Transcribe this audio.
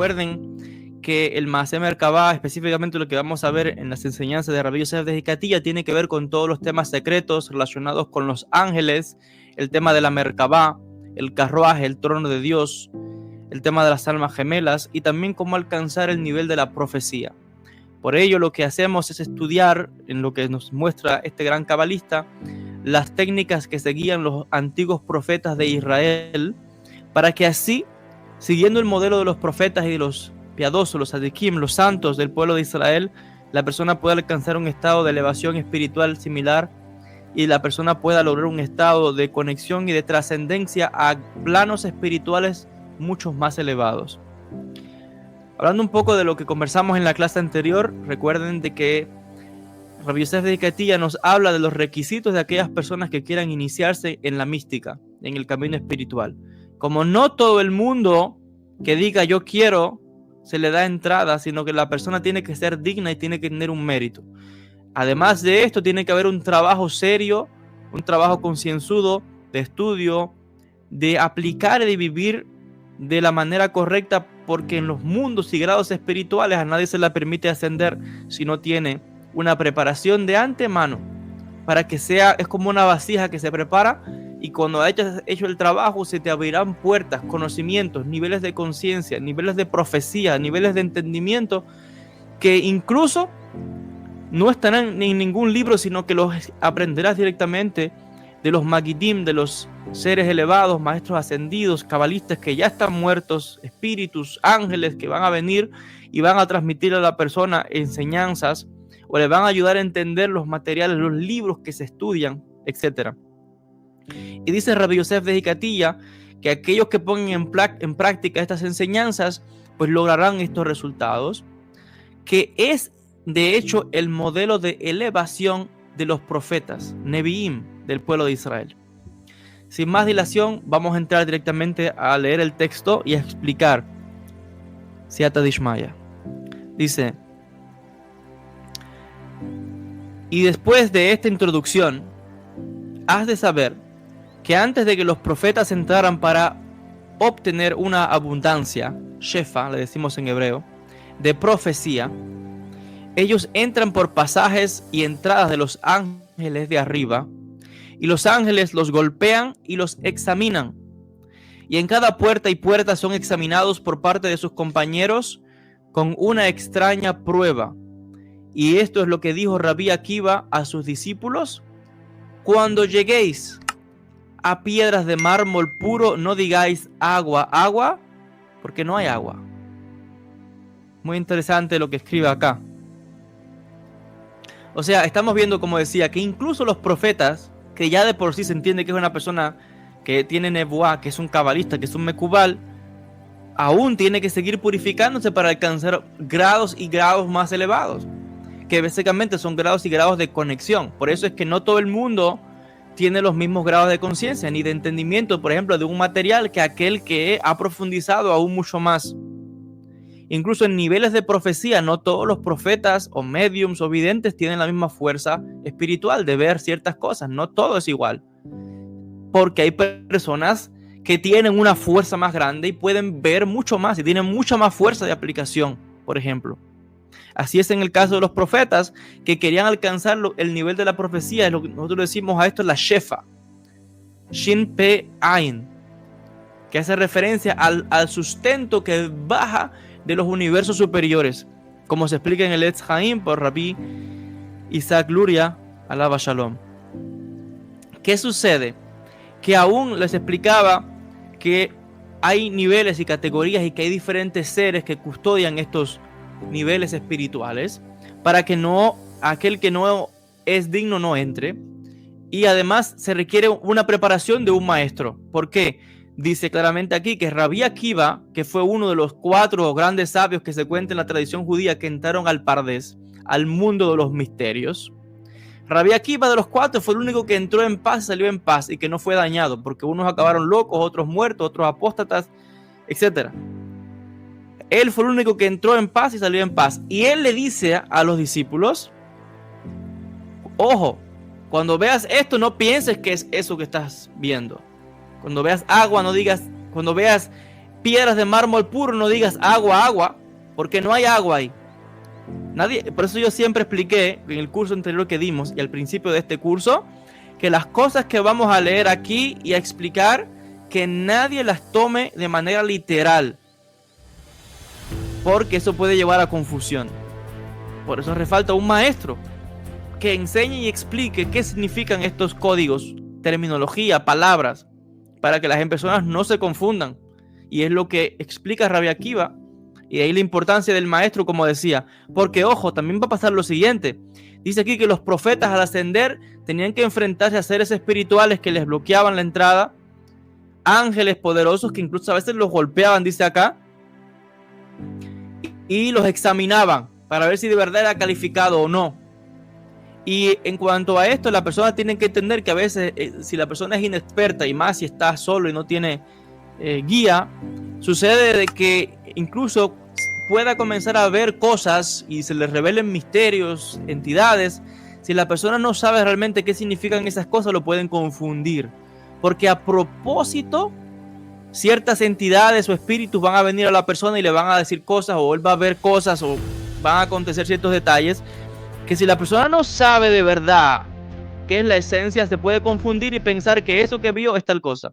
Recuerden que el Maaseh Merkabah, específicamente lo que vamos a ver en las enseñanzas de Rabbi Yosef de Hicatilla, tiene que ver con todos los temas secretos relacionados con los ángeles, el tema de la Merkabah, el carruaje, el trono de Dios, el tema de las almas gemelas y también cómo alcanzar el nivel de la profecía. Por ello, lo que hacemos es estudiar, en lo que nos muestra este gran cabalista, las técnicas que seguían los antiguos profetas de Israel, para que así, siguiendo el modelo de los profetas y de los piadosos, los tzadikim, los santos del pueblo de Israel, la persona pueda alcanzar un estado de elevación espiritual similar y la persona pueda lograr un estado de conexión y de trascendencia a planos espirituales muchos más elevados. Hablando un poco de lo que conversamos en la clase anterior, recuerden de que Rabbi Yosef de Hicatilla nos habla de los requisitos de aquellas personas que quieran iniciarse en la mística, en el camino espiritual. Como no todo el mundo que diga yo quiero se le da entrada, sino que la persona tiene que ser digna y tiene que tener un mérito. Además de esto, tiene que haber un trabajo serio, un trabajo concienzudo, de estudio, de aplicar y de vivir de la manera correcta, porque en los mundos y grados espirituales a nadie se le permite ascender si no tiene una preparación de antemano, para que sea, es como una vasija que se prepara y cuando hayas hecho el trabajo se te abrirán puertas, conocimientos, niveles de conciencia, niveles de profecía, niveles de entendimiento que incluso no estarán en ningún libro, sino que los aprenderás directamente de los magidim, de los seres elevados, maestros ascendidos, cabalistas que ya están muertos, espíritus, ángeles que van a venir y van a transmitir a la persona enseñanzas o le van a ayudar a entender los materiales, los libros que se estudian, etc. Y dice Rabbi Yosef de Hicatilla que aquellos que pongan en práctica estas enseñanzas pues lograrán estos resultados, que es de hecho el modelo de elevación de los profetas, Nevi'im, del pueblo de Israel. Sin más dilación, vamos a entrar directamente a leer el texto y a explicar Siata Dishmaya. Dice: y después de esta introducción, has de saber que antes de que los profetas entraran para obtener una abundancia, shefa, le decimos en hebreo, de profecía, ellos entran por pasajes y entradas de los ángeles de arriba, y los ángeles los golpean y los examinan. Y en cada puerta y puerta son examinados por parte de sus compañeros con una extraña prueba. Y esto es lo que dijo Rabí Akiva a sus discípulos: cuando lleguéis a piedras de mármol puro, no digáis agua, agua, porque no hay agua. Muy interesante lo que escribe acá. O sea, estamos viendo, como decía, que incluso los profetas, que ya de por sí se entiende que es una persona que tiene nebuá, que es un cabalista, que es un mecubal, aún tiene que seguir purificándose para alcanzar grados y grados más elevados, que básicamente son grados y grados de conexión. Por eso es que no todo el mundo tiene los mismos grados de conciencia ni de entendimiento, por ejemplo, de un material, que aquel que ha profundizado aún mucho más. Incluso en niveles de profecía, no todos los profetas o mediums o videntes tienen la misma fuerza espiritual de ver ciertas cosas. No todo es igual, porque hay personas que tienen una fuerza más grande y pueden ver mucho más y tienen mucha más fuerza de aplicación, por ejemplo. Así es en el caso de los profetas que querían alcanzar el nivel de la profecía. Es lo que nosotros decimos a esto, la shefa, Shin Pe Ain, que hace referencia al sustento que baja de los universos superiores, como se explica en el Etz Haim por Rabí Isaac Luria, alaba Shalom. ¿Qué sucede? Que aún les explicaba que hay niveles y categorías y que hay diferentes seres que custodian estos niveles espirituales para que no, aquel que no es digno no entre, y además se requiere una preparación de un maestro. ¿Por qué? Dice claramente aquí que Rabí Akiva, que fue uno de los 4 grandes sabios que se cuenta en la tradición judía que entraron al Pardés, al mundo de los misterios, Rabí Akiva de los 4 fue el único que entró en paz y salió en paz y que no fue dañado, porque unos acabaron locos, otros muertos, otros apóstatas, etc. Él fue el único que entró en paz y salió en paz. Y él le dice a los discípulos: ojo, cuando veas esto no pienses que es eso que estás viendo. Cuando veas agua no digas, cuando veas piedras de mármol puro, no digas agua, agua, porque no hay agua ahí. Nadie, por eso yo siempre expliqué en el curso anterior que dimos y al principio de este curso, que las cosas que vamos a leer aquí y a explicar, que nadie las tome de manera literal, porque eso puede llevar a confusión. Por eso hace falta un maestro que enseñe y explique qué significan estos códigos, terminología, palabras, para que las personas no se confundan. Y es lo que explica Rabbi Akiva, y de ahí la importancia del maestro, como decía. Porque, ojo, también va a pasar lo siguiente. Dice aquí que los profetas al ascender tenían que enfrentarse a seres espirituales que les bloqueaban la entrada, ángeles poderosos que incluso a veces los golpeaban, dice acá, y los examinaban para ver si de verdad era calificado o no. Y en cuanto a esto, la persona tiene que entender que a veces, si la persona es inexperta, y más si está solo y no tiene guía, sucede de que incluso pueda comenzar a ver cosas y se le revelen misterios, entidades. Si la persona no sabe realmente qué significan esas cosas, lo pueden confundir, porque a propósito ciertas entidades o espíritus van a venir a la persona y le van a decir cosas, o él va a ver cosas, o van a acontecer ciertos detalles que si la persona no sabe de verdad qué es la esencia, se puede confundir y pensar que eso que vio es tal cosa.